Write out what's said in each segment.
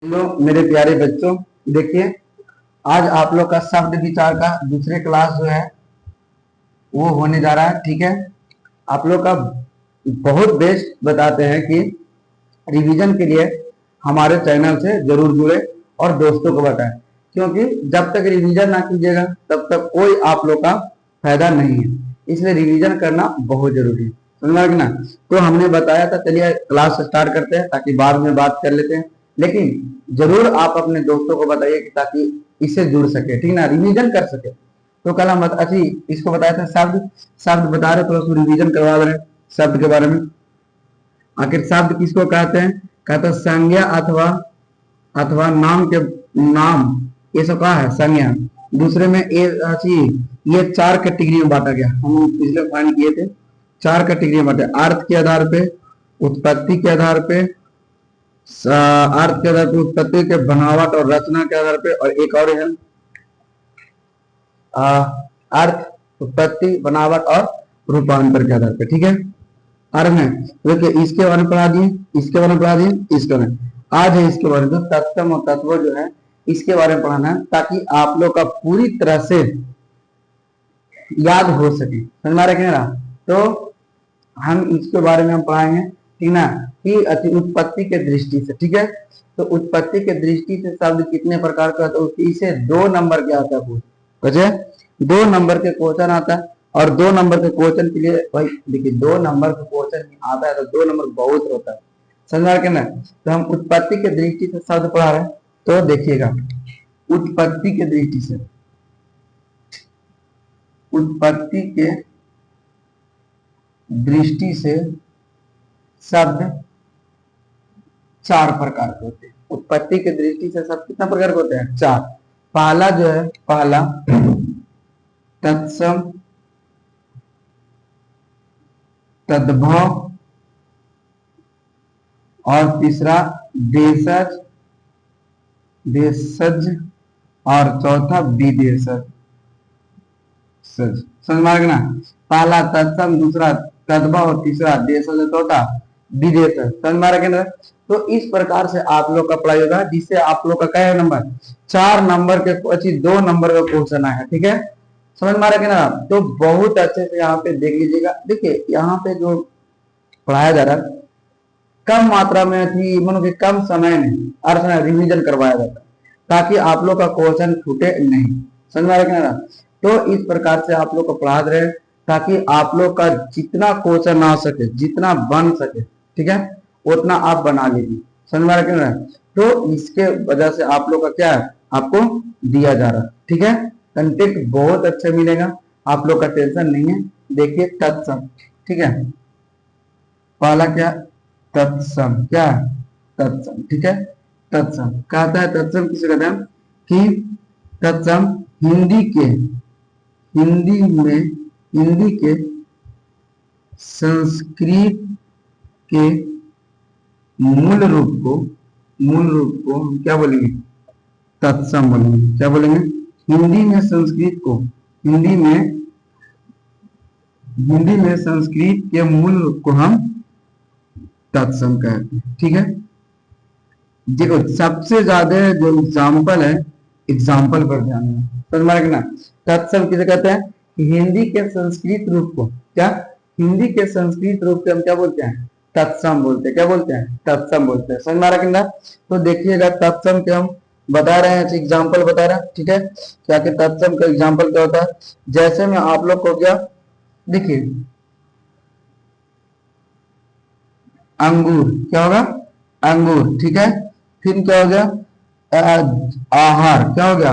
Hello मेरे प्यारे बच्चों, देखिए आज आप लोग का शब्द विचार का दूसरे क्लास जो है वो होने जा रहा है। ठीक है, आप लोग का बहुत बेस्ट बताते हैं कि रिवीजन के लिए हमारे चैनल से जरूर जुड़े और दोस्तों को बताएं, क्योंकि जब तक रिवीजन ना कीजिएगा तब तक कोई आप लोग का फायदा नहीं है। इसलिए रिवीजन करना बहुत जरूरी है, समझ में आ गया ना। तो हमने बताया था, चलिए क्लास स्टार्ट करते हैं ताकि बाद में बात कर लेते हैं। लेकिन जरूर आप अपने दोस्तों को बताइए कि ताकि इससे जुड़ सके, ठीक ना, रिवीजन कर सके। तो कल हम अच्छी इसको बताए थे, शब्द शब्द बता रहे, थोड़ा सा रिवीजन करवा रहे हैं शब्द के बारे में। आखिर शब्द किसको कहते हैं? कहते हैं संज्ञा अथवा अथवा नाम के नाम, ये सब कहा है संज्ञा। दूसरे में ये चार कैटेगरी में बांटा गया, हम पिछले फाइन किए थे। चार कैटेगरी में बांटे, अर्थ के आधार पे, उत्पत्ति के आधार पे, अर्थ के आधार पे, उत्पत्ति के बनावट और रचना के आधार पे, और एक और है अर्थ, उत्पत्ति, बनावट और रूपांतर के आधार पे। ठीक है, अर्थ में देखिए इसके बारे में पढ़ा दिए, इसके बारे में पढ़ा दिए, इसके बारे में आज है, इसके बारे में तत्सम और तत्व जो है इसके बारे में पढ़ाना है, ताकि आप लोग का पूरी तरह से याद हो सके। समझ में आ रहा है? तो हम इसके बारे में हम पढ़ाएंगे, ठीक ना, कि उत्पत्ति के दृष्टि से। ठीक है, तो उत्पत्ति के दृष्टि से शब्द कितने प्रकार का, तो इसे 2 नंबर के आता है, बचे 2 नंबर के क्वेश्चन आता है। और 2 नंबर के क्वेश्चन के लिए भाई देखिए 2 नंबर का क्वेश्चन आता है तो 2 नंबर बहुत होता है, समझ के ना। तो हम उत्पत्ति के दृष्टि से शब्द पढ़ा रहे हैं, तो देखिएगा उत्पत्ति के दृष्टि से, उत्पत्ति के दृष्टि से शब्द 4 प्रकार के होते हैं। उत्पत्ति के दृष्टि से शब्द कितना प्रकार के होते हैं? 4। पहला जो है, पहला तत्सम, तद्भव, और तीसरा देशज, देशज, और चौथा विदेशज। समझ में आ गया ना? पहला तत्सम, दूसरा तद्भव, और तीसरा देशज, चौथा विदेशज। समझ में आ रहा है ना? तो इस प्रकार से आप लोग का पढ़ाई होगा, जिससे आप लोग का क्या नंबर 4 नंबर के 2 नंबर का क्वेश्चन आया है। ठीक है, समझ में आ रहा है ना? तो बहुत अच्छे से यहाँ पे देख लीजिएगा। देखिए यहाँ पे जो पढ़ाया जा रहा है कम मात्रा में थी, मतलब कि कम समय में अर्थ रिवीजन करवाया जाता है, ताकि आप लोग का क्वेश्चन छूटे नहीं। समझ में आ रहा है ना? तो इस प्रकार से आप लोग को पढ़ा रहे हैं, ताकि आप लोग का जितना क्वेश्चन आ सके, जितना बन सके, ठीक है, उतना आप बना लीजिए। समझ में आ रहा है? तो इसके वजह से आप लोग का क्या है, आपको दिया जा रहा है। ठीक है, कंटेंट बहुत अच्छा मिलेगा, आप लोग का टेंशन नहीं है। देखिए तत्सम, ठीक है, पहला क्या तत्सम, क्या तत्सम, ठीक है। तत्सम कहता है, तत्सम किसे कहते हैं कि तत्सम हिंदी के संस्कृत के मूल रूप को हम क्या बोलेंगे? तत्सम बोलेंगे। क्या बोलेंगे? हिंदी में संस्कृत को, हिंदी में संस्कृत के मूल रूप को हम तत्सम कहते हैं। ठीक है, देखो सबसे ज्यादा जो एग्जाम्पल है, एग्जाम्पल पर ध्यान देना। समझ में आ गया ना? तत्सम किसे कहते हैं? हिंदी के संस्कृत रूप को, क्या हिंदी के संस्कृत रूप के हम क्या बोलते हैं? तत्सम बोलते हैं। क्या बोलते हैं? तत्सम बोलते हैं। समझ में आ रहा है? तो देखिएगा तत्सम के हम बता रहे हैं, एग्जाम्पल बता रहे हैं। ठीक है, क्या कि तत्सम का एग्जाम्पल क्या होता है? जैसे में आप लोग को क्या, देखिए अंगूर, क्या होगा? अंगूर। ठीक है, फिर क्या हो गया? आहार, क्या हो गया?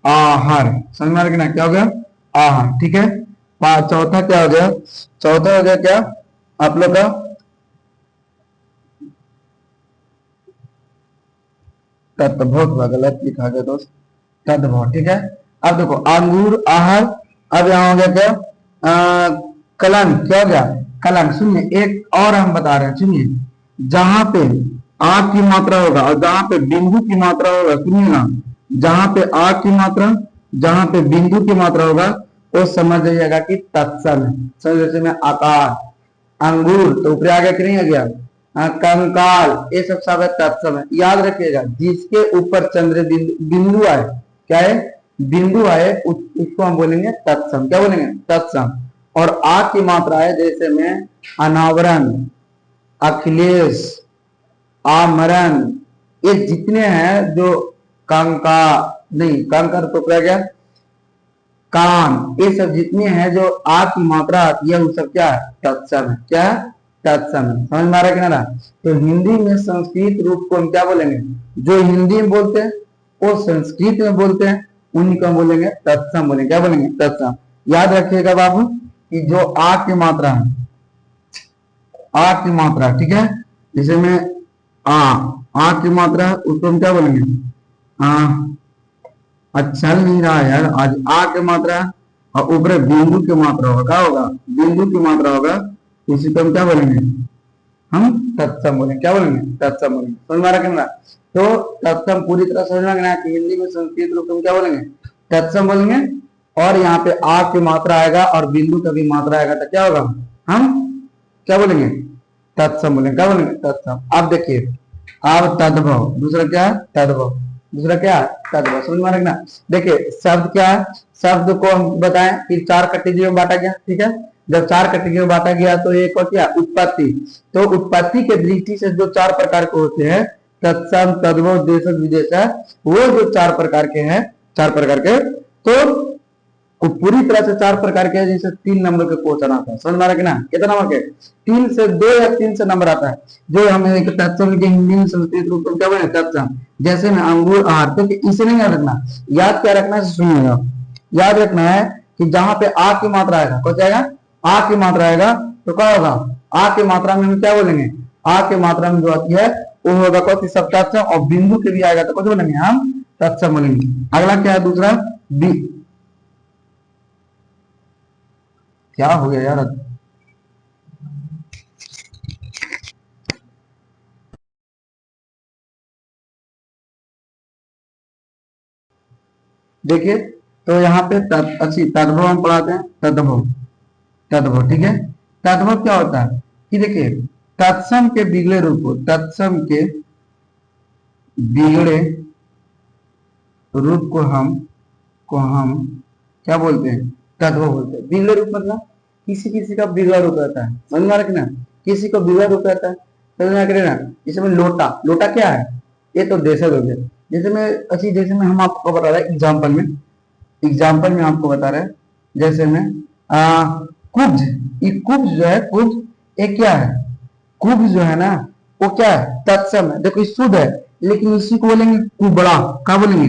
आहार। समझ में आ रहा है? क्या हो गया? आहार। ठीक है, चौथा क्या हो गया? चौथा हो गया क्या आप लोग का? तद्भव, गलत लिखा गया दोस्त, तद्भव। ठीक है, अब देखो अंगूर, आहार। अब यहाँ हो गया क्या? कलंक, क्या हो गया? कलंक। सुनिए एक और हम बता रहे हैं, सुनिए, जहां पे आ की मात्रा होगा और जहां पे बिंदु की मात्रा होगा, सुनिए ना, जहां पे आ की मात्रा, जहां पे बिंदु की मात्रा होगा, वो समझ जाइएगा कि तत्सम है। समझ, जैसे में आकार, अंगूर तो ऊपर आ गया कि नहीं आ गया? कंकाल, ये सब शब्द तत्सम है। याद रखिएगा, जिसके ऊपर चंद्र बिंदु आए, क्या है, बिंदु आए, उसको हम बोलेंगे तत्सम। क्या बोलेंगे, तत्सम। और आ की मात्रा है, जैसे में अनावरण, अखिलेश, आमरण, ये जितने हैं जो कंका नहीं, कंकर तो क्या गया, कान, ये सब जितने हैं जो आ की मात्रा आती है वो सब क्या है, तत्सम है। क्या है, तत्सम है। समझ में आ रहा है कि ना। तो हिंदी में संस्कृत रूप को हम क्या बोलेंगे, जो हिंदी में बोलते हैं वो संस्कृत में बोलते हैं, उन्हीं को हम बोलेंगे तत्सम बोलेंगे। क्या बोलेंगे, तत्सम। याद रखिएगा बाबू कि जो आ की मात्रा है, आ की मात्रा, ठीक है, जैसे में आ की मात्रा उसको हम क्या बोलेंगे, आ, अच्छा नहीं रहा यार आज, आ की मात्रा और ऊपर बिंदु की मात्रा होगा, क्या होगा, बिंदु की मात्रा होगा, इसी को हम क्या बोलेंगे, हम तत्सम बोलेंगे। क्या बोलेंगे, तत्सम बोलेंगे। समझ में आ रहा है। तो तत्सम पूरी तरह समझ में आ कि हिंदी में संस्कृत रूप हम क्या बोलेंगे, तत्सम बोलेंगे। और यहाँ पे आ की मात्रा आएगा और बिंदु का भी मात्रा आएगा तो क्या होगा, हम क्या बोलेंगे, तत्सम बोलेंगे। क्या बोलेंगे, तत्सम। अब देखिए, अब तद्भव, दूसरा क्या है, तद्भव, दूसरा क्या है, तद्भव। समझ में रखना। देखिए शब्द क्या है, शब्द को हम बताएं कि चार कैटेगरी में बांटा गया, ठीक है। जब चार कैटेगरी में बांटा गया तो एक और क्या, उत्पत्ति। तो उत्पत्ति के दृष्टि से जो चार प्रकार के होते हैं, तत्सम, तद्भव, देशज, विदेशज, वो जो चार प्रकार के हैं, चार प्रकार के, तो वो पूरी तरह से चार प्रकार के, जैसे 3 नंबर के क्वेश्चन आता है। समझ में आ रहा है कि ना, कितना नंबर के, 3 से 2 या 3 से नंबर आता है, जो हमें एक तत्सम के हिंदी में संस्कृत रूप में क्या बोले, तत्सम। जैसे में अंगूर, आहार, तो इसे नहीं याद रखना, याद क्या रखना है, सुनिएगा, याद रखना है कि जहां पे आ की मात्रा आएगा, कौन जाएगा, आ की मात्रा आएगा तो क्या होगा, आ की मात्रा में हम क्या बोलेंगे, आ की मात्रा में जो आती है वो होगा कौन सी, सब तत्सम। और बिंदु के भी आएगा तो कौन बोलेंगे, हम तत्सम बोलेंगे। अगला क्या है, दूसरा बी, क्या हो गया यार, देखिए तो यहाँ पे अच्छी तद्भव हम पढ़ाते हैं, तद्भव, तद्भव, ठीक है। तद्भव क्या होता है कि देखिए, तत्सम के बिगड़े रूप को, तत्सम के बिगड़े रूप को हम क्या बोलते हैं, तद्भव बोलते हैं। बिगड़े रूप मतलब किसी किसी का बिगड़ा रूप रहता है, समझ में रखना, किसी को बिगड़ा रूप रहता है, समझ में रखना। जैसे में लोटा, लोटा क्या है, ये तो देशज हो गया। जैसे में अच्छी, जैसे में हम आपको बता रहे हैं एग्जाम्पल में, एग्जाम्पल में आपको बता रहे हैं, जैसे में कुब्ज, ये कुब्ज जो है, कुब्ज ये क्या है, कुब्ज जो है ना वो क्या है, तत्सम है। देखो ये शुद्ध है, लेकिन इसी को बोलेंगे कुबड़ा। क्या बोलेंगे,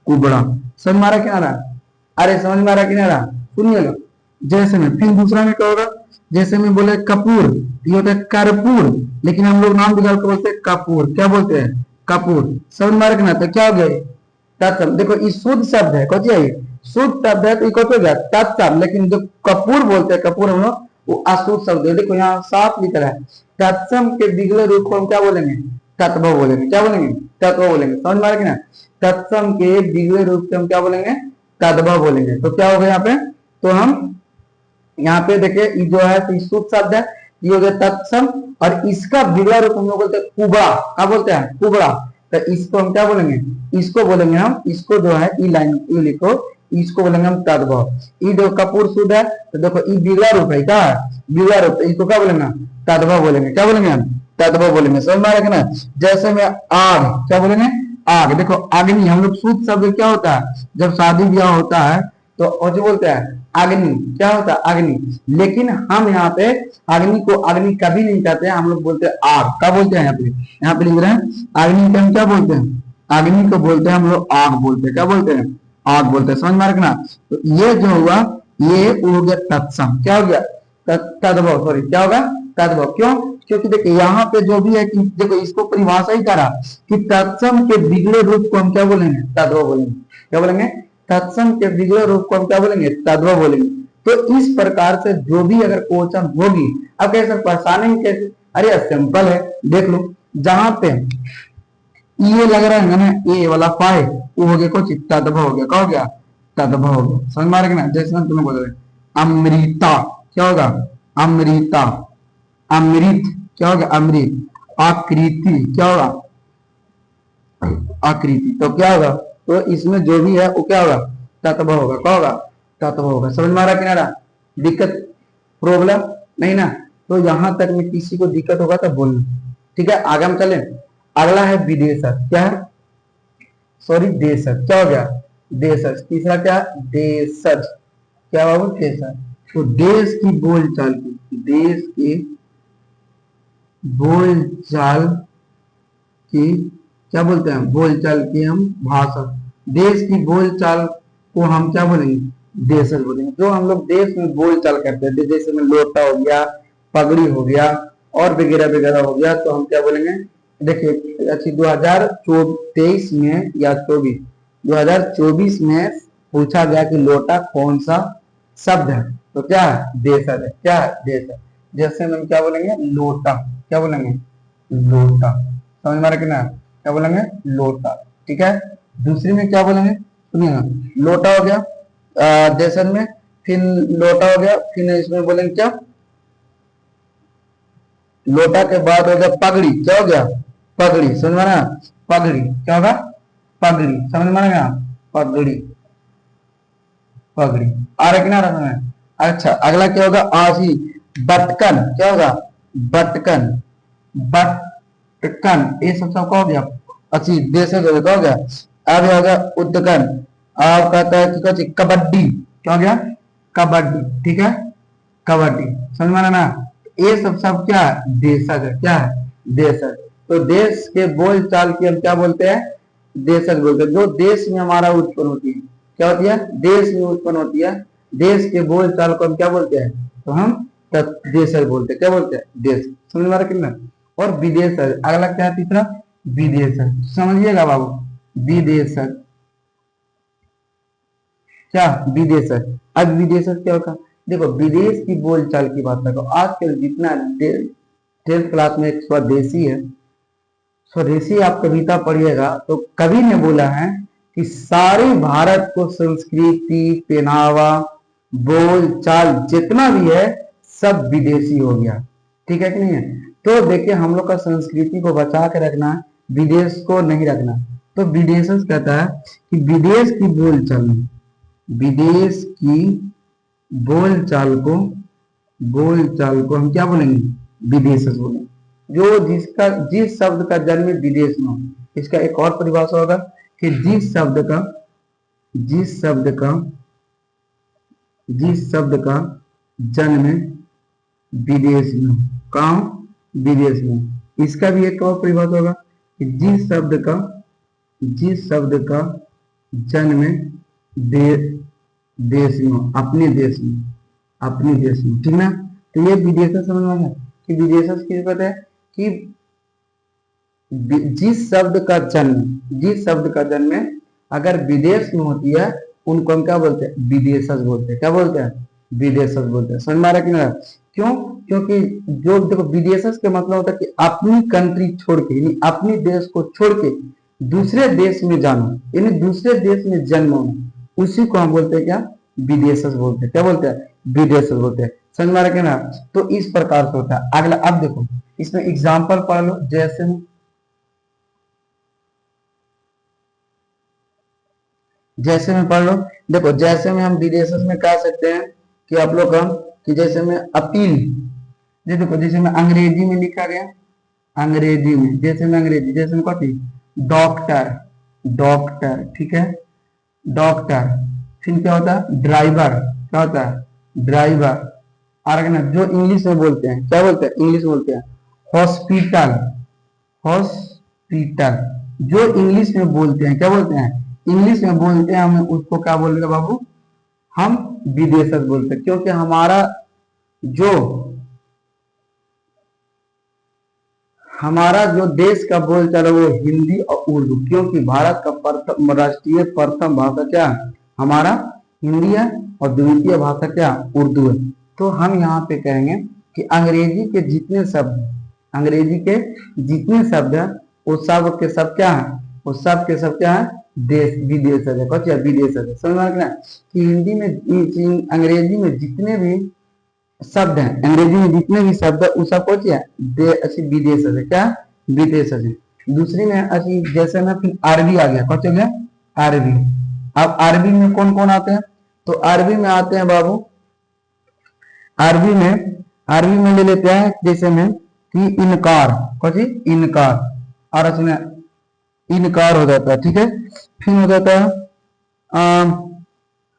कुबड़ा। समझ में आ रहा क्या रहा, अरे समझ में आ रहा कि नहीं रहा, सुनिएगा। जैसे में फिर दूसरा में क्या होगा, जैसे में बोले कपूर, ये होता है कर्पूर, लेकिन हम लोग नाम बिगाड़ के बोलते हैं कपूर। क्या बोलते हैं, कपूर। समझ में आ रहा ना, तो क्या हो गया, तत्सम। देखो ये शुद्ध शब्द है, कौन है, शुद्ध शब्द है, तो ये कौन हो गया, तत्सम। लेकिन जो कपूर बोलते हैं, कपूर हम लोग, वो अशुद्ध शब्द है। देखो यहाँ साफ लिख रहा है, तत्सम के बिगड़े रूप को हम क्या बोलेंगे, तत्व बोलेंगे। क्या बोलेंगे, तत्व बोलेंगे। समझ में आ रहा है ना, तत्सम के बिगड़े रूप से हम क्या बोलेंगे, तद्भव बोलेंगे। तो क्या होगा यहाँ पे, तो हम यहाँ पे देखिए ये जो है तो शुद्ध शब्द है, ये हो गया तत्सम, और इसका बिगड़ा रूप हम लोग बोलते हैं कुबड़ा। क्या बोलते हैं, कुबड़ा। तो इसको हम क्या बोलेंगे, इसको बोलेंगे हम, इसको जो है ई लाइन ई लिखो, इसको बोलेंगे हम तद्भव। ये जो कपूर शुद्ध है, तो देखो ये बिगड़ा रूप है, क्या है, बिगड़ा रूप, इसको क्या बोलेंगे, तद्भव बोलेंगे। क्या बोलेंगे हम, तद्भव बोलेंगे। समझ में आ रहा है ना। जैसे में आग, क्या बोलेंगे, आग। देखो अग्नि, हम लोग शुद्ध शब्द क्या होता है, जब शादी ब्याह होता है तो जो बोलते हैं अग्नि, क्या होता है, अग्नि। लेकिन हम यहाँ पे अग्नि को अग्नि कभी नहीं कहते हैं, हम लोग बोलते हैं आग। क्या बोलते हैं, यहाँ पे लिख रहे हैं अग्नि को हम क्या बोलते हैं, अग्नि को बोलते हैं हम लोग आग बोलते हैं। क्या बोलते हैं, आग बोलते हैं। समझ में रखना। तो ये जो हुआ, ये हो गया तत्सम। क्या हो गया, तद्भव, सॉरी क्या होगा, तद्भव। क्यों, क्योंकि देखिए यहाँ पे जो भी है कि देखो इसको परिभाषा ही करा कि तत्सम के बिगड़े रूप को हम क्या बोलेंगे, तद्भव बोलेंगे। क्या बोलेंगे, तत्सम के बिगड़े रूप को हम क्या बोलेंगे, तद्भव बोलेंगे। तो इस प्रकार से जो भी अगर क्वेश्चन होगी, अब कैसे परेशानी कैसे, अरे सिंपल है, देख लो। जहां पे ये लग रहा है ना, ये वाला फाइ, वो हो गया कुछ तद्भव हो गया। क्या हो गया, तद्भव हो गया। समझ में आ रहा है ना। जैसे हम तुम्हें बोल रहे अमृता, क्या होगा, अमृता, अमृत, क्या होगा, अमृत। आकृति, क्या होगा? आकृति। तो क्या होगा? तो इसमें जो भी है वो क्या होगा? तत्व होगा। क्या होगा? तत्व होगा। समझ में आ रहा कि ना? दिक्कत, प्रॉब्लम नहीं ना? तो यहां तक में किसी को दिक्कत होगा तो बोलना, ठीक है? आगे हम चले। अगला है विदेशक। क्या है? सॉरी, देशज। क्या हो गया? देशज। तीसरा क्या? देशज। क्या बाबू? देशज। तो देश की बोलचाल की, देश की बोलचाल की क्या बोलते हैं? बोलचाल की हम भाषा। देश की बोलचाल को हम क्या बोलेंगे? देशज बोलेंगे। जो हम लोग देश में बोलचाल करते हैं, जैसे में लोटा हो गया, पगड़ी हो गया और वगैरह वगैरह हो गया, तो हम क्या बोलेंगे? देखिए अच्छी 2023 में या 2024 में पूछा गया कि लोटा कौन सा शब्द है? तो क्या है? देशज है। क्या है? देशज। जैसे में हम क्या बोलेंगे? लोटा। क्या बोलेंगे? लोटा। समझ में आ रहा कि ना? क्या बोलेंगे? लोटा। ठीक है। दूसरी में क्या बोलेंगे? सुनिएगा, लोटा हो गया देशज में, फिर लोटा हो गया, फिर इसमें बोलेंगे क्या? लोटा के बाद हो गया पगड़ी। क्या हो गया? पगड़ी। समझ में आया? पगड़ी। क्या होगा? पगड़ी। समझ में आया? पगड़ी। पगड़ी। आ रहा कि ना आ रहा समझ? अच्छा, अगला क्या होगा? आजी, बटकन। क्या होगा? बटकन। बटकन। ये सब सबका हो गया। अच्छी देश हो गया। अब हो गया उद्दकन। अब कहता है कि कुछ कबड्डी। क्या हो गया? कबड्डी। ठीक है। कबड्डी। समझ में आया ना? ये सब सब क्या है? देशज है। क्या है? देशज। तो देश के बोल चाल की हम क्या बोलते हैं? देशज बोलते हैं। जो देश में हमारा उत्पन्न होती है, क्या होती है? देश में उत्पन्न होती है। देश के बोल चाल को हम क्या बोलते हैं? तो हम देशज बोलते हैं। क्या बोलते हैं? देश। समझ में आ रहा कितना? और विदेशज। अगला क्या है? तीसरा विदेशज। समझिएगा बाबू, विदेशज। क्या? विदेशज। अब विदेशज क्या होगा? देखो, विदेश की बोलचाल की बात करो। आजकल जितना 10th क्लास में एक स्वदेशी है, स्वदेशी आप कविता पढ़िएगा तो कवि ने बोला है कि सारे भारत को संस्कृति, पहनावा, बोल चाल जितना भी है सब विदेशी हो गया। ठीक है कि नहीं है? तो देखिए, हम लोग का संस्कृति को बचा के रखना, विदेश को नहीं रखना। तो विदेशज कहता है कि विदेश की बोलचाल में, विदेश की बोलचाल को हम क्या बोलेंगे? विदेशज बोलेंगे। जो जिस शब्द का जन्म विदेश में हो, इसका एक और परिभाषा होगा कि जिस शब्द का जन्म विदेश में हो। कहाँ? विदेश में। इसका भी एक और परिभाषा होगा कि जिस शब्द का जन्म देश में हो, अपने देश में। ठीक ना? तो ये विदेश समझ में आया कि विदेश की बात है कि जिस शब्द का जन्म अगर विदेश में होती है, उनको हम क्या बोलते हैं? विदेशज बोलते हैं। क्या बोलते हैं? विदेशज बोलते हैं। समझ में आ रहा कि ना? क्यों? क्योंकि जो देखो, विदेशज का मतलब होता है कि अपनी कंट्री छोड़ के, यानी अपनी देश को छोड़ के दूसरे देश में जाना, यानी दूसरे देश में जन्म होना, उसी को हम बोलते हैं क्या? विदेशज बोलते हैं। क्या बोलते हैं? विदेशज बोलते हैं। समझ में आ रहा कि ना? तो इस प्रकार से होता है। अगला अब देखो, इसमें एग्जाम्पल पढ़ लो। जैसे में पढ़ लो। देखो, जैसे में हम विदेशज में कह सकते हैं कि आप लोग हम कि जैसे में अपील, ये देखो जैसे में अंग्रेजी में लिखा गया, अंग्रेजी में जैसे में कॉपी डॉक्टर। डॉक्टर। ठीक है। डॉक्टर। फिर क्या होता है? ड्राइवर। क्या होता है? ड्राइवर। और ना जो इंग्लिश में बोलते हैं, क्या बोलते हैं? इंग्लिश में बोलते हैं हॉस्पिटल। हॉस्पिटल। जो इंग्लिश में बोलते हैं, क्या बोलते हैं? इंग्लिश में बोलते हैं, हम उसको क्या बोलेंगे बाबू? हम विदेशज बोलते हैं। क्योंकि जो हमारा जो देश का बोलचाल है वो हिंदी और उर्दू, क्योंकि भारत का राष्ट्रीय प्रथम भाषा क्या है? हमारा हिंदी है और द्वितीय भाषा क्या? उर्दू है। तो हम यहाँ पे कहेंगे कि अंग्रेजी के जितने शब्द हैं वो सब के सब क्या है? वो सब के सब क्या है? विदेशज है। क्या? विदेशज है। समझ में आ गया कि हिंदी में, अंग्रेजी में जितने भी शब्द हैं, अंग्रेजी में जितने भी शब्द है वो सब क्या? विदेशज है। क्या? विदेशज है। दूसरी में अच्छी जैसे ना फिर अरबी आ गया, कौन हो गया अरबी। अब अरबी में कौन कौन आते हैं, तो अरबी में आते हैं बाबू, अरबी में ले लेते हैं जैसे में कि इनकार, कौन इनकार, और इसमें इनकार हो जाता है, ठीक है। फिर हो जाता है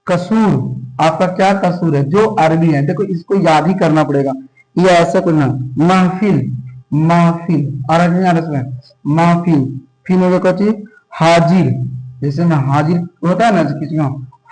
कसूर, आपका क्या कसूर है, जो अरबी है, देखो इसको याद ही करना पड़ेगा, ये ऐसा कुछ ना, महफिल, महफिल, और इसमें महफिल। फिर हो गया हाजिर, जैसे ना हाजिर होता है ना किसी का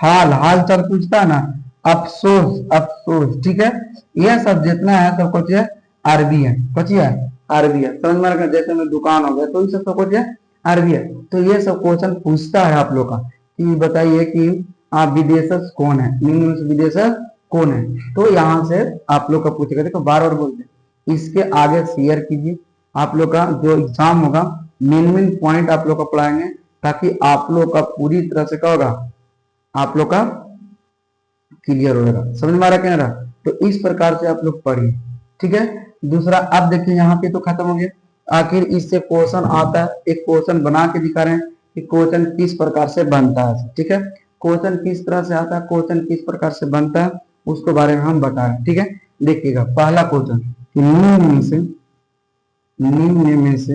हाल हाल चाल पूछता है ना, अफसोस, अफसोस, ठीक है। यह सब जितना है सब कुछ है अरबी है, कुछ है अरबी है, समझ में आ गया। जैसे में दुकान हो गया तो ये सब कुछ है अरबी है। तो ये सब क्वेश्चन पूछता है आप लोग का कि बताइए कि आप विदेशज कौन है, निम्न में से विदेशज कौन है, तो यहाँ से आप लोग का पूछेगा। देखो बार बार बोलते इसके आगे शेयर कीजिए, आप लोग का जो एग्जाम होगा मेन मेन पॉइंट आप लोग का पढ़ाएंगे, ताकि आप लोग का पूरी तरह से क्या होगा, आप लोग का क्लियर होगा, समझ में आ रहा क्या रहा। तो इस प्रकार से आप लोग पढ़िए, ठीक है। दूसरा अब देखिए यहाँ पे तो खत्म हो गया, आखिर इससे क्वेश्चन आता है, एक क्वेश्चन बना के दिखा रहे हैं कि क्वेश्चन किस प्रकार से बनता है, ठीक है। क्वेश्चन किस तरह से आता है, क्वेश्चन किस प्रकार से बनता है, उसके बारे में हम बता रहे हैं, ठीक है। देखिएगा पहला क्वेश्चन, निम्न में से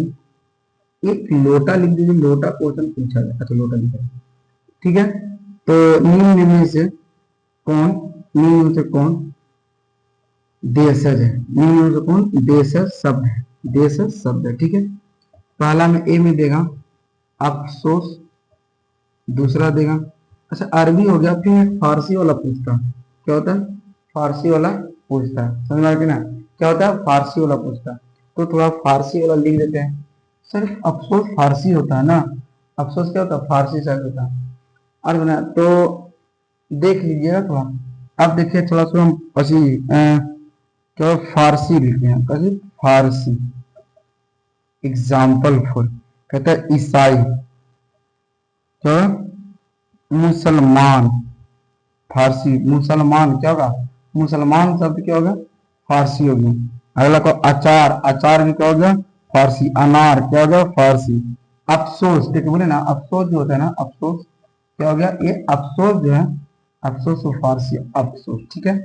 एक लोटा लिख दीजिए, लोटा क्वेश्चन पूछा जाए, अच्छा लोटा लिखा, ठीक है। तो निम्न में से कौन, निम्न में से कौन देशज है, निम्न में से कौन देशज शब्द है, देशज शब्द है, ठीक है। पहला में ए में देगा अफसोस, दूसरा देगा, अच्छा अरबी हो गया, फिर फारसी वाला पूछता है, क्या होता है फारसी वाला पूछता है, समझ में आ गया ना, क्या होता है फारसी वाला पूछता है। तो थोड़ा फारसी वाला लिख देते हैं। सर अफसोस फारसी होता है ना, अफसोस क्या होता है फारसी शब्द होता है, और बना तो देख लीजिएगा थोड़ा। अब देखिए थोड़ा सा हम अच्छी क्या फारसी लिखते हैं, कैसे फारसी, एग्जाम्पल फॉर, कहता है ईसाई, क्या मुसलमान, फारसी मुसलमान क्या होगा, मुसलमान शब्द क्या होगा फारसी होगी। अगला को अचार, अचार भी क्या होगा फारसी, अनार क्या होगा फारसी। अफसोस देखिए बोले ना, अफसोस जो होता है ना, अफसोस क्या हो गया, ये अफसोस जो है, अफसोस और फारसी अफसोस, ठीक है।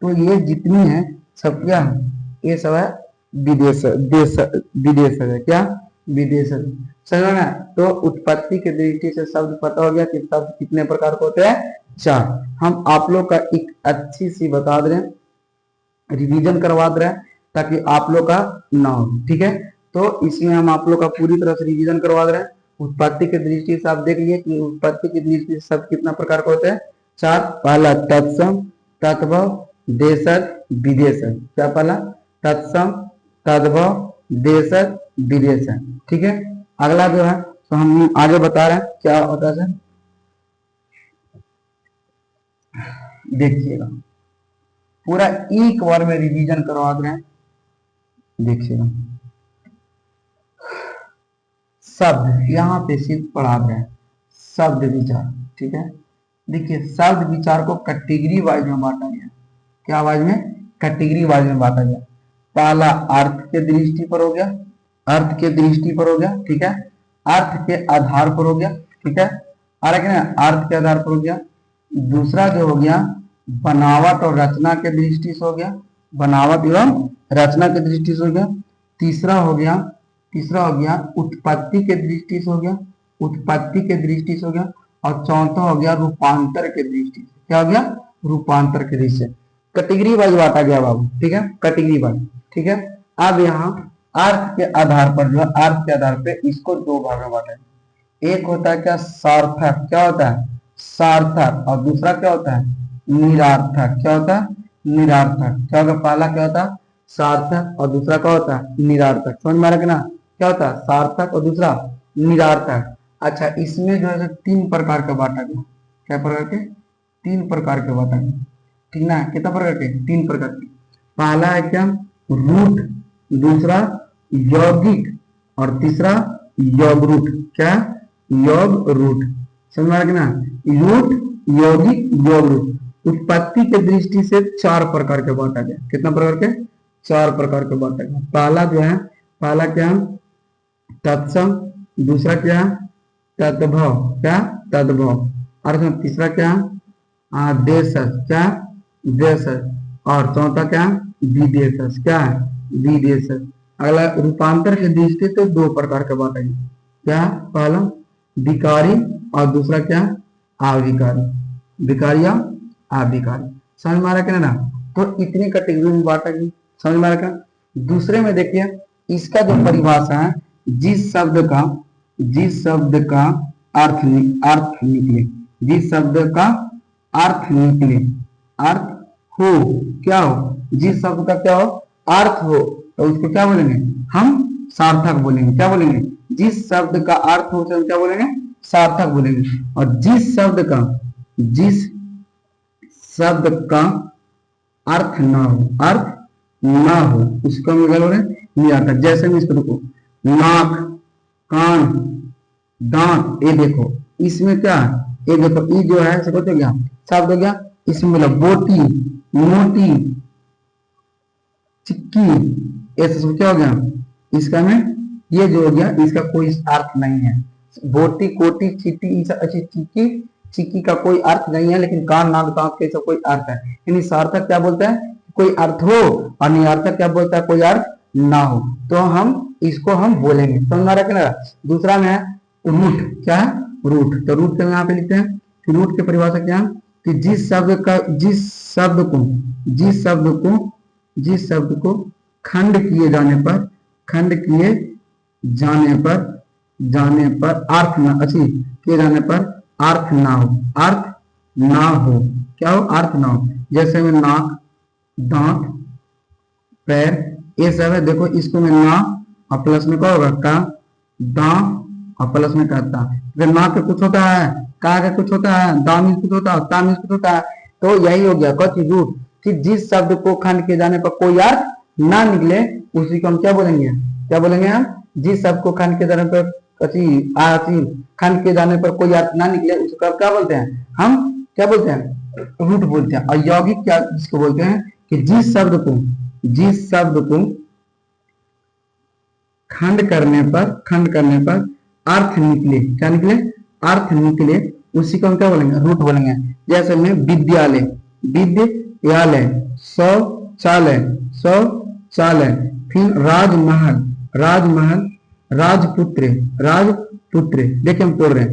तो ये जितनी है सब क्या है, ये सब है विदेश, देश, विदेश है, क्या विदेश है, समझ में ना। तो उत्पत्ति के दृष्टि से शब्द पता हो गया कि शब्द कितने प्रकार के होते हैं, चार। हम आप लोग का एक अच्छी सी बता दे रहे हैं, रिवीजन करवा दे रहे हैं, ताकि आप लोग का ना हो, ठीक है। तो इसमें हम आप लोग का पूरी तरह से रिवीजन करवा दे रहे हैं। उत्पत्ति के दृष्टि से आप देख लिए कि उत्पत्ति की दृष्टि से शब्द कितना प्रकार के होते हैं, चार। पहला तत्सम, तद्भव, देशज, विदेशज, क्या पहला तत्सम, तद्भव, देशज, विदेशज, ठीक है। अगला जो है तो हम आगे बता रहे हैं क्या होता है, देखिएगा पूरा एक बार में रिवीजन करवा दे रहे हैं, देखिएगा शब्द यहाँ पे सिर्फ पढ़ा रहे हैं, शब्द विचार, ठीक है। देखिए शब्द विचार को कैटेगरी वाइज में बांटा गया, क्या वाइज में, कैटेगरी वाइज में बांटा गया। पहला अर्थ के दृष्टि पर हो गया, अर्थ के दृष्टि पर हो गया, ठीक है, अर्थ के आधार पर हो गया, ठीक है, अर्थ के आधार पर हो गया। दूसरा जो हो गया बनावट और रचना के दृष्टि से हो गया, बनावट एवं रचना के दृष्टि से हो गया। तीसरा हो गया उत्पत्ति के दृष्टि से हो गया, उत्पत्ति के दृष्टि से हो गया। और चौथा हो गया रूपांतर के दृष्टि से, क्या हो गया रूपांतर के दृष्टि से। कैटेगरी वाइज बांटा गया बाबू, ठीक है, कैटेगरी वाइज, ठीक है। अब यहाँ अर्थ के आधार पर जो है, अर्थ के आधार पे इसको दो भाग में बांटा है। एक होता है क्या सार्थक, क्या होता है सार्थक, और दूसरा क्या होता है निरार्थक, क्या होता है निरार्थक। क्या होगा, पहला क्या होता है सार्थक और दूसरा क्या होता है निरार्थक, समझ में आ रहा है ना, क्या होता है सार्थक और दूसरा निरार्थक। अच्छा इसमें जो है तीन प्रकार का बांटा गया, क्या प्रकार के, तीन प्रकार के बांटा गया, ठीक ना, कितना प्रकार के, तीन प्रकार के। पहला है क्या रूट, दूसरा यौगिक, और तीसरा योग रूट, क्या योग रूट, समझ में आ रहा है ना, रूट यौगिक योग रूट। उत्पत्ति के दृष्टि से चार प्रकार के बांटा गया, कितना प्रकार के, चार प्रकार के बांटा गया। पहला जो है, पहला क्या तत्सम। दूसरा क्या है? तद्भव। क्या? तद्भव। और इसमें तीसरा क्या? देशज। क्या? देशज। और चौथा क्या? विदेशज। क्या है? विदेशज। अगला रूपांतर की दृष्टि से दो प्रकार के बांटेंगे। क्या? पहला विकारी और दूसरा क्या? अविकारी। विकारी या अविकारी। समझ में आ रहा है कि ना? तो इतनी कैटेगरी में बांटेंगे। समझ में आ रहा है? दूसरे में देखिए इसका जो परिभाषा है, जिस शब्द का अर्थ निकले, जिस शब्द का अर्थ निकले, अर्थ हो, क्या हो, जिस शब्द का क्या हो? अर्थ हो, तो उसको क्या बोलेंगे? हम सार्थक बोलेंगे। क्या बोलेंगे? जिस शब्द का अर्थ हो उसे हम क्या बोलेंगे? सार्थक बोलेंगे। और जिस शब्द का अर्थ ना हो, अर्थ ना हो, उसको हम क्या बोले? निरर्थक। जैसे मैं इसको देखो, नाक, कान, दांत, ये देखो इसमें क्या है? ये देखो, ये जो है समझ हो गया, शब्द हो गया। इसमें मतलब बोटी, मोटी, चिक्की, ऐसे सब क्या हो गया? इसका में ये जो हो गया इसका कोई अर्थ नहीं है। बोटी, कोटी, चिट्टी, अच्छी चिक्की, चिक्की का कोई अर्थ नहीं है, लेकिन कान, नाक, दांत के सब कोई अर्थ है। यानी सार्थक क्या बोलता है? कोई अर्थ हो, और निरर्थक क्या बोलता है? कोई अर्थ ना हो। तो हम इसको हम बोलेंगे। समझ में आ रहा है? दूसरा में है रूट। क्या है? रूट। तो रूट के यहाँ पे लिखते हैं कि रूट की परिभाषा क्या है? कि जिस शब्द को खंड किए जाने पर अर्थ ना, अच्छी किए जाने पर अर्थ ना हो, अर्थ ना हो। क्या हो? अर्थ ना हो। जैसे में नाक, दांत, पैर, ये सब है। देखो इसको में ना और प्लस में क्या होगा? का, दा और प्लस में कहता है। अगर ना के कुछ होता है, का के कुछ होता है, दा में कुछ होता है, ता में कुछ होता है, तो यही हो गया कथी? रूट। कि जिस शब्द को खंड किए जाने पर कोई अर्थ ना निकले उसी को हम क्या बोलेंगे? क्या बोलेंगे हम? जिस शब्द को खंड किए जाने पर खंड किए जाने पर कोई अर्थ ना निकले उसको क्या बोलते हैं? हम क्या बोलते हैं? रूट बोलते हैं। और यौगिक क्या जिसको बोलते हैं? कि जिस शब्द को खंड करने पर अर्थ निकले, क्या निकले? अर्थ निकले, उसी को हम क्या बोलेंगे? रूट बोलेंगे। जैसे में विद्यालय, विद्यालय, शौचालय, शौचालय, फिर राजमहल, राजपुत्र। देखिए हम तोड़ रहे हैं।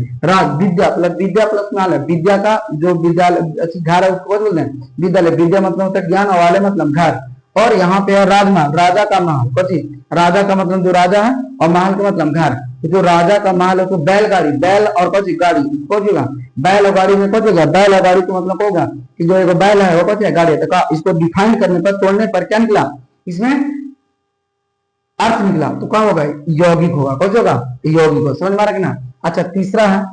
विद्या प्लस माल है। विद्या का जो विद्यालय घर है उसको बोलते हैं विद्यालय। विद्या मतलब होता है ज्ञान, और वाले मतलब घर। और यहाँ पे है राजमहल, राजा का महल। कथी? राजा का मतलब जो राजा है, और महल का मतलब घर। तो जो राजा का महल है तो बैलगाड़ी, बैल और कथी? गाड़ी। कौन होगा? बैल और गाड़ी में कौन होगा? बैल और गाड़ी का मतलब होगा कि जो एक बैल है वो कथी है? गाड़ी है। तो इसको डिफाइन करने पर, तोड़ने पर क्या निकला? इसमें अर्थ निकला। तो क्या होगा? यौगिक होगा। कौन होगा? यौगिक हो। समझ में आ रहा है ना? अच्छा, तीसरा है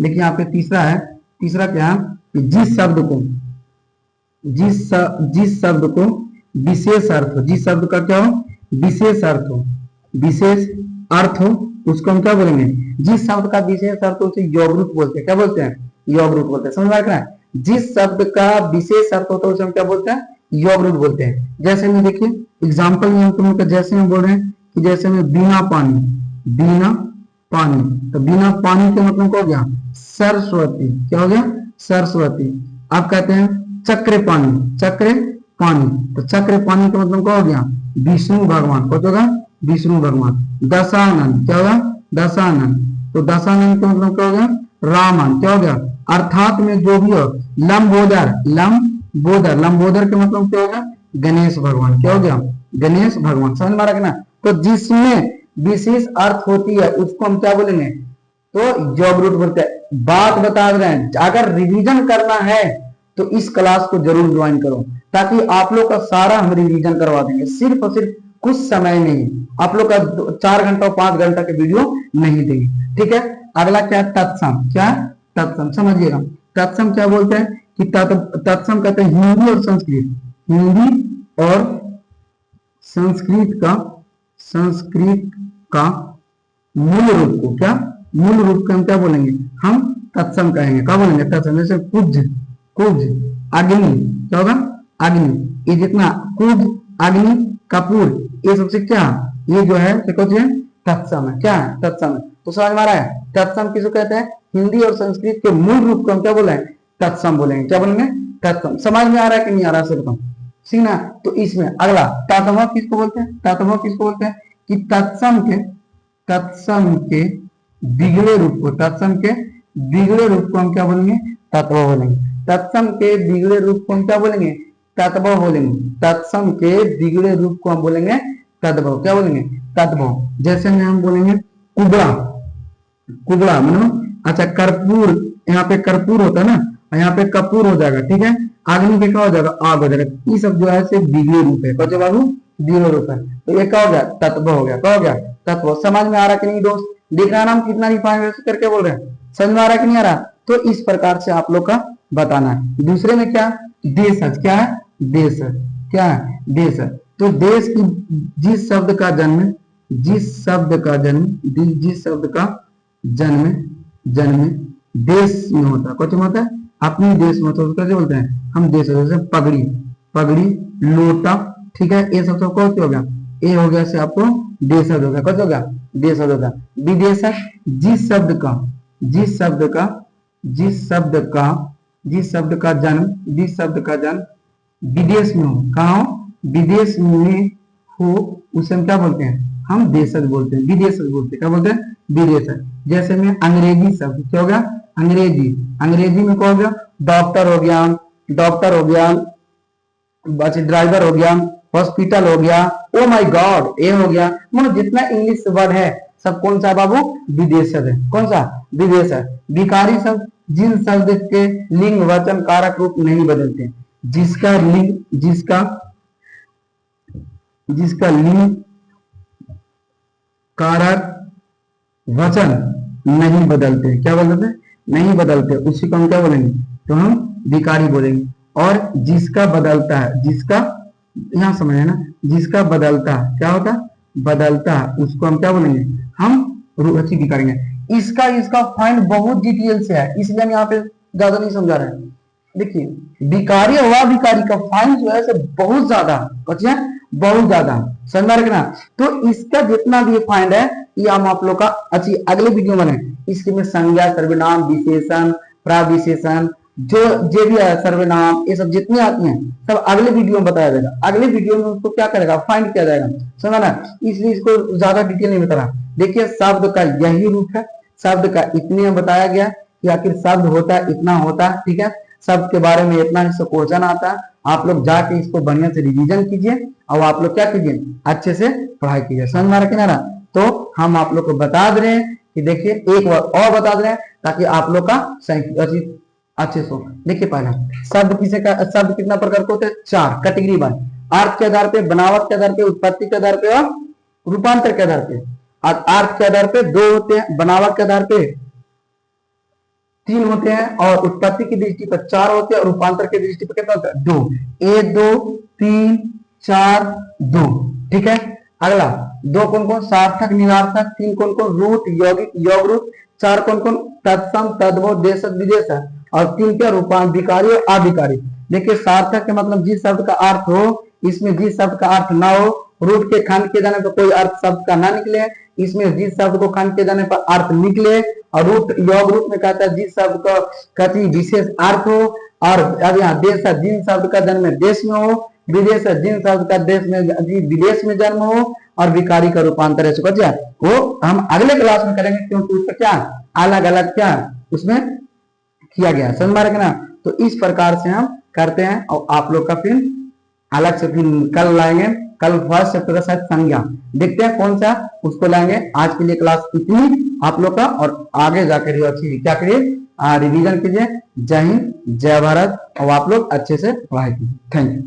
देखिए यहाँ पे तीसरा क्या है? कि जिस शब्द को विशेष अर्थ हो, जिस शब्द का क्या हो? विशेष अर्थ हो, उसको हम क्या बोलेंगे? जिस शब्द का विशेष अर्थ हो उसे योग रूप बोलते हैं। क्या बोलते हैं? योग रूप बोलते हैं। समझ में आ रहा है? जिस शब्द का विशेष अर्थ होता है उसे हम क्या बोलते हैं? योग रूप बोलते हैं। जैसे में देखिए एग्जाम्पल में हम तुम जैसे में बोल रहे हैं कि जैसे में बिना पानी, तो बिना पानी के मतलब क्या हो गया? सरस्वती। क्या हो गया? सरस्वती। आप कहते हैं चक्र पानी, तो चक्र पानी का मतलब क्या हो गया? विष्णु भगवान। क्या होगा? विष्णु भगवान। दशानन, क्या होगा? दशानन। तो दशानन का मतलब क्या हो गया? रामन। क्या हो गया? अर्थात में जो भी हो, लंबोदर के मतलब क्या होगा? गणेश भगवान। क्या हो गया? गणेश भगवान। समझ में आ रहा है ना? तो जिसमें विशेष अर्थ होती है उसको हम क्या बोलेंगे? तो योग रूट बोलते हैं। बात बता रहे हैं, अगर रिवीजन करना है तो इस क्लास को जरूर ज्वाइन करो, ताकि आप लोग का सारा हम रिवीजन करवा देंगे। सिर्फ और सिर्फ कुछ समय में ही आप लोग का 4 घंटा और 5 घंटा के वीडियो नहीं देंगे। ठीक है? अगला क्या? तत्सम। क्या? तत्सम। समझिएगा तत्सम क्या बोलते हैं? कि तत्सम कहते हैं हिंदी और संस्कृत का मूल रूप को, क्या मूल रूप को हम क्या बोलेंगे? हम तत्सम कहेंगे। क्या बोलेंगे? तत्सम। जैसे कुज, अग्नि, क्या होगा? अग्नि। ये जितना कुज, अग्नि, कपूर, ये सबसे क्या, ये जो है तत्सम है। क्या है? तत्सम है। तो समझ में आ रहा है तत्सम किसको कहते हैं? हिंदी और संस्कृत के मूल रूप को हम क्या बोले? तत्सम बोलेंगे। क्या बोलेंगे? तत्सम। समझ में आ रहा है कि नहीं आ रहा? सिर्फ ठीक ना। तो इसमें अगला तत्व किसको बोलते हैं? तत्व किसको बोलते हैं? कि तत्सम के बिगड़े रूप को, तत्सम के बिगड़े रूप को हम क्या बोलेंगे? तत्व बोलेंगे। तत्सम के बिगड़े रूप को हम क्या बोलेंगे? तत्व बोलेंगे। तत्सम के बिगड़े रूप को हम बोलेंगे तद्भव। क्या बोलेंगे? तद्भव। जैसे में हम बोलेंगे कुबड़ा, कुबड़ा मतलब अच्छा कर्पूर, यहाँ पे कर्पूर होता है ना, यहाँ पे कपूर हो जाएगा। ठीक है, अग्नि के क्या हो जाएगा? आग हो जाएगा। ये सब जो है से बिगड़े रूप है। कौन बाबू? बिगड़े रूप है। तो ये क्या हो गया? तत्व हो गया। क्या हो गया? तत्व। समझ में आ रहा कि नहीं दोस्त? देख रहा नाम कितना रिफाइन करके बोल रहे हैं। समझ में आ रहा कि नहीं आ रहा? तो इस प्रकार से आप लोग का बताना है। दूसरे में क्या? देशज। क्या है? देश। क्या है? देश। तो देश की जिस शब्द का जन्म, जिस शब्द का जन्म, जिस शब्द का जन्म जन्म देश में होता है। कुछ होता है अपने देश में होता है, कैसे बोलते हैं हम? देश। जैसे पगड़ी, पगड़ी, लोटा। ठीक है, ये सब कौन हो गया? ये हो गया से आपको देशज हो गया। कौन हो गया? देशज हो गया। विदेशक जिस शब्द का, जिस शब्द का, जिस शब्द का, जिस शब्द का जन्म, जिस शब्द का जन्म विदेश में हो। कहा हो? विदेश में हो, उसे हम क्या बोलते हैं? हम देशज बोलते हैं, विदेशज बोलते हैं। क्या बोलते हैं? विदेशज। जैसे में अंग्रेजी शब्द क्या हो गया? अंग्रेजी। अंग्रेजी में क्या हो गया? डॉक्टर हो गया, डॉक्टर हो गया, ड्राइवर हो गया, हॉस्पिटल हो गया, ओ माय गॉड ये हो गया। मतलब जितना इंग्लिश वर्ड है सब कौन सा बाबू? विदेशज है। कौन सा? विदेश है। विकारी शब्द जिन शब्द के लिंग वचन कारक रूप नहीं बदलते, जिसका लिंग, जिसका जिसका लिंग कारक वचन नहीं बदलते। क्या बदलते? नहीं बदलते, उसी को हम क्या बोलेंगे? तो हम विकारी बोलेंगे। और जिसका बदलता है, जिसका, यहां समझे ना, जिसका बदलता क्या होता? बदलता, उसको हम क्या बोलेंगे? हम रुचि विकारेंगे। इसका इसका फाइंड बहुत डिटेल से है, इसलिए हम यहाँ पे ज्यादा नहीं समझा रहे हैं। देखिए विकारी और अविकारी का फाइंड जो है बहुत ज्यादा, बहुत ज्यादा। समझ रखना। तो इसका जितना भी फाइंड है ये हम आप लोग का अच्छी अगले वीडियो में इसके में संज्ञा, सर्वनाम, विशेषण, प्रविशेषण, जो भी है सर्वनाम, ये सब जितनी आती हैं सब अगले वीडियो में बताया जाएगा। अगले वीडियो में उसको क्या करेगा? फाइंड किया जाएगा। समझा ना? इसलिए इसको ज्यादा डिटेल नहीं बता रहा। देखिए शब्द का यही रूप है, शब्द का इतने में बताया गया कि आखिर शब्द होता है, इतना होता है। ठीक है, शब्द के बारे में इतना इससे क्वेश्चन आता है। आप लोग जाके इसको बढ़िया से रिवीजन कीजिए और आप लोग क्या कीजिए? अच्छे से पढ़ाई कीजिए। समझ में आ रहा कि ना? तो हम आप लोग को बता दे रहे हैं कि देखिए एक बार और बता दे रहे हैं ताकि आप लोग का अच्छे से। देखिए पहला शब्द किसे का, शब्द कितना प्रकार के होते हैं? 4 कैटेगरी वाइज। अर्थ के आधार पे, बनावट के आधार पे, उत्पत्ति के आधार पे और रूपांतर के आधार पे। और अर्थ के आधार पे 2 होते हैं, बनावट के आधार पे 3 होते हैं और उत्पत्ति की दृष्टि पर 4 होते हैं और रूपांतर की दृष्टि पर कितना होता है? 2। 1 2 3 4 2। ठीक है, अगला 2 कौन कौन? सार्थक, निरार्थक। 3 कौन कौन? रूट, यौगिक, योग रूट। 4 कौन कौन? तत्सम, तद्भव, देशज, विदेशज। और 3 क्या? रूपांतर, विकारी और अविकारी। देखिए सार्थक के मतलब जिस शब्द का अर्थ हो, इसमें जिस शब्द का अर्थ ना हो। रूट के खंड के जाने पर कोई अर्थ शब्द का ना निकले, इसमें जिस शब्द को खंड के जाने पर अर्थ निकले। और रूट, योग रूट में कहता है जिस शब्द का कति विशेष अर्थ हो। और अब यहाँ देश जिन शब्द का जन्म देश में हो, विदेश जिन शब्द का देश में विदेश में जन्म हो। और विकारी का रूपांतर है वो हम अगले क्लास में करेंगे, क्योंकि उसका क्या अलग अलग क्या उसमें किया गया। समझ में आ रहा है ना? तो इस प्रकार से हम करते हैं और आप लोग का फिर अलग से फिर कल लाएंगे। कल फर्स्ट चैप्टर का शायद संज्ञा देखते हैं कौन सा, उसको लाएंगे। आज के लिए क्लास इतनी आप लोग का, और आगे जाकर अच्छी क्या करिए? रिवीजन कीजिए। जय हिंद, जय भारत। और आप लोग अच्छे से पढ़ाई कीजिए। Thank you.